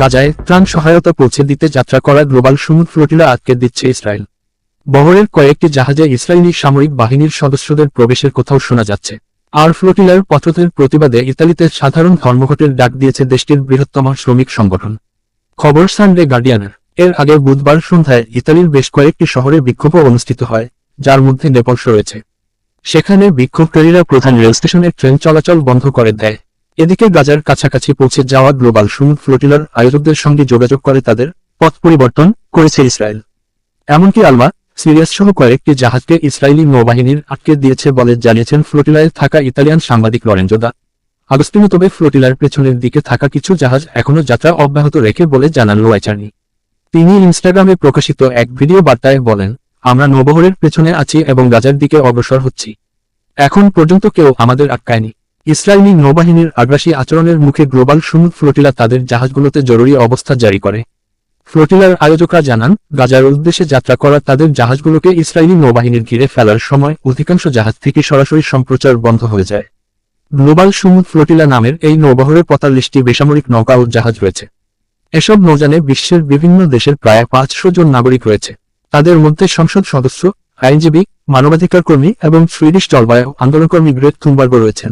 গাজায় ত্রাণ সহায়তা পৌঁছে দিতে যাত্রা করা গ্লোবাল সমুদ্র ফ্লোটিলা আটকে দিচ্ছে ইসরায়েল। বহরের কয়েকটি জাহাজে ইসরায়েলি সামরিক বাহিনীর সদস্যদের প্রবেশের কোথাও শোনা যাচ্ছে। আর ফ্লোটিলার পথের প্রতিবাদে ইতালিতে সাধারণ ধর্মঘটের ডাক দিয়েছে দেশটির বৃহত্তম শ্রমিক সংগঠন। খবর সানডে গার্ডিয়ানের। এর আগে বুধবার সন্ধ্যায় ইতালির বেশ কয়েকটি শহরে বিক্ষোভ অনুষ্ঠিত হয়, যার মধ্যে নেপলস রয়েছে। সেখানে বিক্ষোভকারীরা প্রধান রেল স্টেশনের ট্রেন চলাচল বন্ধ করে দেয়। এদিকে গাজার কাছাকাছি পৌঁছে যাওয়া গ্লোবাল সমুদ্র ফ্লোটিলার আয়োজকদের সঙ্গে যোগাযোগ করে তাদের পথ পরিবর্তন করেছে ইসরায়েল। এমনকি আলমা, সিরিয়াস সহ কয়েকটি জাহাজকে ইসরায়েলি নৌবাহিনীর আটকে দিয়েছে বলে জানিয়েছেন ফ্লোটিলায় থাকা ইতালিয়ান সাংবাদিক লরেঞ্জো দা আগস্টিনো। তবে ফ্লোটিলার পেছনের দিকে থাকা কিছু জাহাজ এখনও যাত্রা অব্যাহত রেখে বলে জানান লোয়াইচার্নি। তিনি ইনস্টাগ্রামে প্রকাশিত এক ভিডিও বার্তায় বলেন, আমরা নৌবহরের পেছনে আছি এবং গাজার দিকে অগ্রসর হচ্ছি। এখন পর্যন্ত কেউ আমাদের আটকায়নি। ইসরায়েলি নৌবাহিনীর আগ্রাসী আচরণের মুখে গ্লোবাল সমুদ্র ফ্লোটিলা তাদের জাহাজগুলোতে জরুরি অবস্থা জারি করে। ফ্লোটিলার আয়োজকরা জানান, গাজার উদ্দেশ্যে যাত্রা করা তাদের জাহাজগুলোকে ইসরায়েলি নৌবাহিনীর ঘিরে ফেলার সময় অধিকাংশ জাহাজ থেকে সরাসরি সম্প্রচার বন্ধ হয়ে যায়। গ্লোবাল সমুদ্র ফ্লোটিলা নামের এই নৌবহরে 45টি বেসামরিক নৌকা ও জাহাজ রয়েছে। এসব নৌযানে বিশ্বের বিভিন্ন দেশের প্রায় 500 জন নাগরিক রয়েছে। তাদের মধ্যে সংসদ সদস্য, আইনজীবী, মানবাধিকার কর্মী এবং সুইডিশ জলবায়ু আন্দোলনকর্মী গ্রেট থুনবার্গ রয়েছেন।